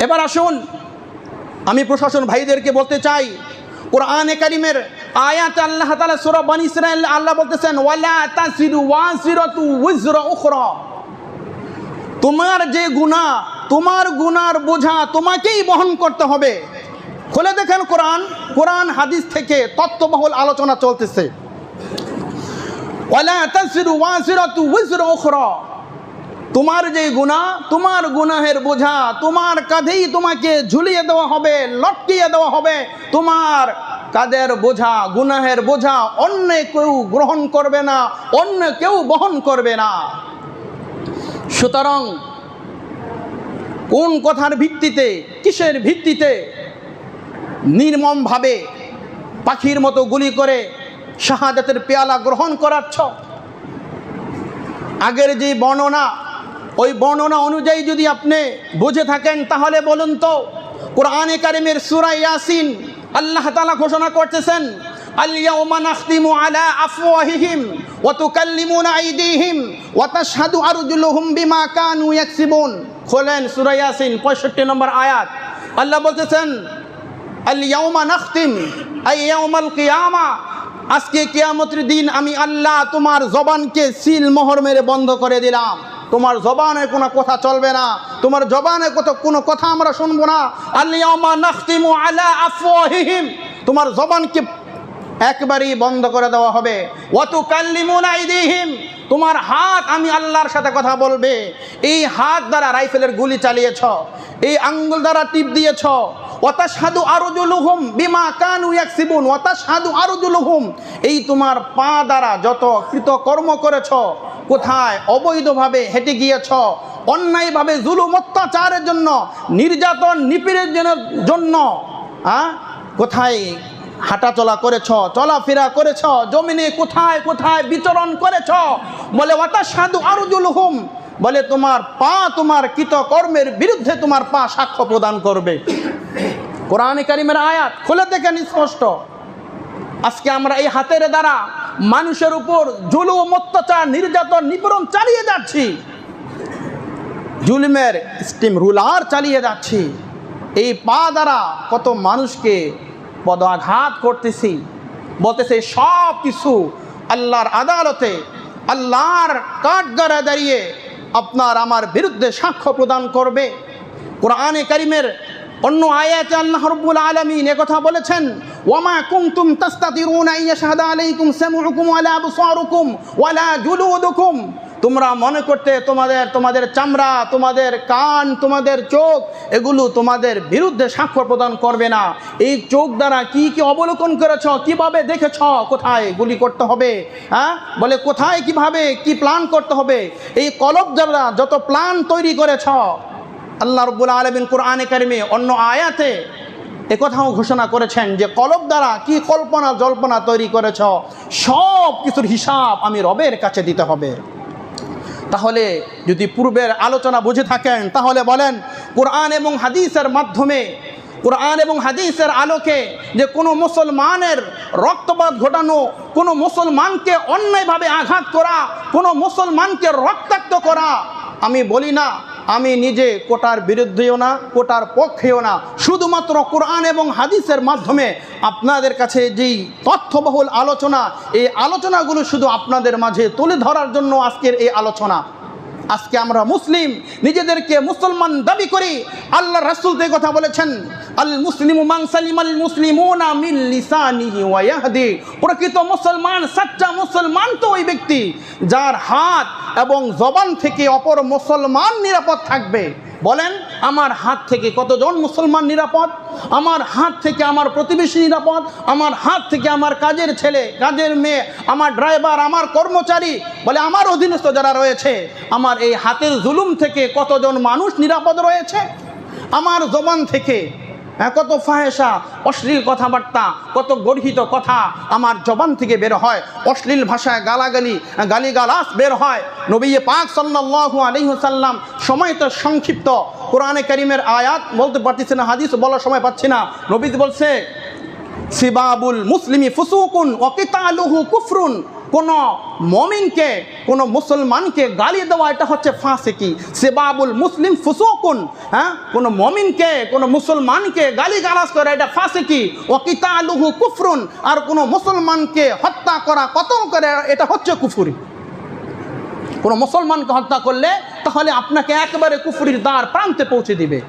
এবার আসুন, আমি প্রশাসন ভাইদেরকে বলতে চাই, কোরআনে কারিমের আয়াত আল্লাহ তাআলা সূরা বনী ইসরাঈল আল্লাহ বলতেছেন ওয়ালা তাসিরু ওয়াজিরাতু উযরা উখরা, তোমার যে গুনাহ, তোমার গুনার বোঝা তোমাকেই বহন করতে হবে। খুলে দেখেন কোরআন হাদিস থেকে তত্ত্ববহুল আলোচনা চলতেছে। ওয়ালা তাসিরু ওয়াজিরাতু উযরা উখরা, তোমার যে গুনাহ, তোমার গুনাহের বোঝা তোমার কাঁধেই তোমাকে ঝুলিয়ে দেওয়া হবে, লটকিয়ে দেওয়া হবে। তোমার কাঁধের বোঝা, গুনাহের বোঝা অন্য কেউ গ্রহণ করবে না, অন্য কেউ বহন করবে না। সুতরাং কোন কথার ভিত্তিতে, কিসের ভিত্তিতে নির্মমভাবে পাখির মতো গুলি করে শাহাদাতের পেয়ালা গ্রহণ করাচ্ছ? আগের যে বর্ণনা, ওই বর্ণনা অনুযায়ী যদি আপনি বুঝে থাকেন তাহলে বলুন তো, কোরআনে কারিমের সূরা ইয়াসিন আল্লাহ তাআলা ঘোষণা করতেছেন আল-ইয়াওমা নাখতিমু আলা আফওয়াহিহিম ওয়া তুকাল্লিমুনা আইদিহিম ওয়া তাশহাদু আরজুলুহুম বিমা কানু ইয়াকসিবুন। খোলেন সূরা ইয়াসিন 65 নম্বর আয়াত। আল্লাহ বলতেছেন আল-ইয়াওমা নাখতিম আই ইয়াওমাল কিয়ামা, আজকে কিয়ামতের দিন আমি আল্লাহ তোমার জবানকে সিল মোহর মেরে বন্ধ করে দিলাম। তোমার জবানে কোনো কথা চলবে না, তোমার জবানে কোনো কথা আমরা শুনবো না। আল-ইয়াওমা নাখতিমু আলা আফওয়াহিহিম, তোমার জবানকে একবারই বন্ধ করে দেওয়া হবে। ওয়া তুকাল্লিমুনা আইদিহিম, তোমার হাত আমি আল্লাহর সাথে কথা বলবে। এই হাত দ্বারা রাইফেলের গুলি চালিয়েছ, এই আঙ্গুল দ্বারা টিপ দিয়েছ। ওয়া তাশহাদু আরজুলুহুম বিমা কানু ইয়াকসিবুন, ওয়া তাশহাদু আরজুলুহুম, এই তোমার পা দ্বারা যত কৃতকর্ম করেছ, কোথায় অবৈধভাবে হেঁটে গিয়েছ, অন্যায়ভাবে জুলুম অত্যাচারের জন্য, নির্যাতন নিপীড়ের জন্য, কোথায় হাঁটাচলা করেছ, চলাফেরা করেছ, জমিনে কোথায় কোথায় বিচরণ করেছ। বলে ওয়া তাশহাদু আরজুলুহুম, বলে তোমার পা তোমার কৃতকর্মের বিরুদ্ধে তোমার পা সাক্ষ্য প্রদান করবে। কোরআনে কারিমের আয়াত খুলে দেখেন স্পষ্ট। আজকে আমরা এই হাতের দ্বারা মানুষের উপর জুলুম অত্যাচার নির্যাতন নিপীড়ন চালিয়ে যাচ্ছি, জুলুমের স্টিম রুলার চালিয়ে যাচ্ছি। এই পা দ্বারা কত মানুষকে পদাঘাত করতেছি। বলতেছে সব কিছু আল্লাহর আদালতে, আল্লাহর কাঠগড়ায় দাঁড়িয়ে আপনার আমার বিরুদ্ধে সাক্ষ্য প্রদান করবে। কোরআনে কারিমের অন্য আয়াতে আল্লাহ রাব্বুল আলামিন কথা বলেছেন ওয়ামা কুনতুম তাস্তাতিরুনা আইয়াশহাদা আলাইকুম সামউকুম ওয়ালা আবসারুকুম ওয়ালা জুলুদুকুম, তোমরা মনে করতে তোমাদের চামড়া, তোমাদের কান, তোমাদের চোখ এগুলো তোমাদের বিরুদ্ধে সাক্ষ্য প্রদান করবে না। এই চোখ দ্বারা কি কি অবলোকন করেছ, কিভাবে দেখেছ, কোথায় গুলি করতে হবে, বলে কোথায় কিভাবে কি প্ল্যান করতে হবে, এই কলব দ্বারা যত প্ল্যান তৈরি করেছ। আল্লাহ রাব্বুল আলামিন কোরআনে কারিমে অন্য আয়াতে একথাও ঘোষণা করেছেন যে কলব দ্বারা কি কল্পনা জল্পনা তৈরি করেছ, সব কিছুর হিসাব আমি রবের কাছে দিতে হবে। তাহলে যদি পূর্বের আলোচনা বুঝে থাকেন তাহলে বলেন কোরআন এবং হাদিসের মাধ্যমে, কোরআন এবং হাদিসের আলোকে যে কোনো মুসলমানের রক্তপাত ঘটানো, কোনো মুসলমানকে অন্যায়ভাবে আঘাত করা, কোনো মুসলমানকে রক্তাক্ত করা, আমি বলি না, আমি নিজে কোটার বিরুদ্ধেও না, কোটার পক্ষেও না, শুধুমাত্র কোরআন এবং হাদিসের মাধ্যমে আপনাদের কাছে যেই তথ্যবহুল আলোচনা, এই আলোচনাগুলো শুধু আপনাদের মাঝে তুলে ধরার জন্য আজকের এই আলোচনা। আজকে আমরা মুসলিম, নিজেদেরকে মুসলমান দাবি করি। আল্লাহ রাসূল এই কথা বলেছেন আল মুসলিমু মান সালিমাল মুসলিমুনা মিন লিসানিহি ওয়া ইয়াহদি, প্রকৃত মুসলমান, সচ্চা মুসলমান তো ওই ব্যক্তি যার হাত এবং জবান থেকে অপর মুসলমান নিরাপদ থাকবে। বলেন আমার হাত থেকে কতজন মুসলমান নিরাপদ? আমার হাত থেকে আমার প্রতিবেশী নিরাপদ, আমার হাত থেকে আমার কাজের ছেলে, কাজের মেয়ে, আমার ড্রাইভার, আমার কর্মচারী, বলে আমার অধীনস্থ যারা রয়েছে, আমার এই হাতের জুলুম থেকে কতজন মানুষ নিরাপদ রয়েছে? আমার জবান থেকে কত ফাহেসা, অশ্লীল কথাবার্তা, কত গর্হিত কথা আমার জবান থেকে বের হয়, অশ্লীল ভাষায় গালিগালাজ বের হয়। নবী পাক সাল্লাল্লাহু আলাইহি ওয়াসাল্লাম, সময় তো সংক্ষিপ্ত, কোরআনে কারিমের আয়াত বলতে পারতেছি না, হাদিস বলার সময় পাচ্ছি না। নবী বলছে সিবাবুল মুসলিমি ফুসুকুন ওয়া কিতালুহু কুফরুন, কোনো মমিনকে, কোনো মুসলমানকে গালি দেওয়া এটা হচ্ছে ফাসিকি। সিবাবুল মুসলিম ফুসুকুন, হ্যাঁ, কোনো মমিনকে, কোনো মুসলমানকে গালি গালাজ করে এটা ফাসিকি। ও কিতালুহু কুফরুন, আর কোনো মুসলমানকে হত্যা করা, কতল করে এটা হচ্ছে কুফরি। কোনো মুসলমানকে হত্যা করলে তাহলে আপনাকে একেবারে কুফরির দ্বার প্রান্তে পৌঁছে দিবে।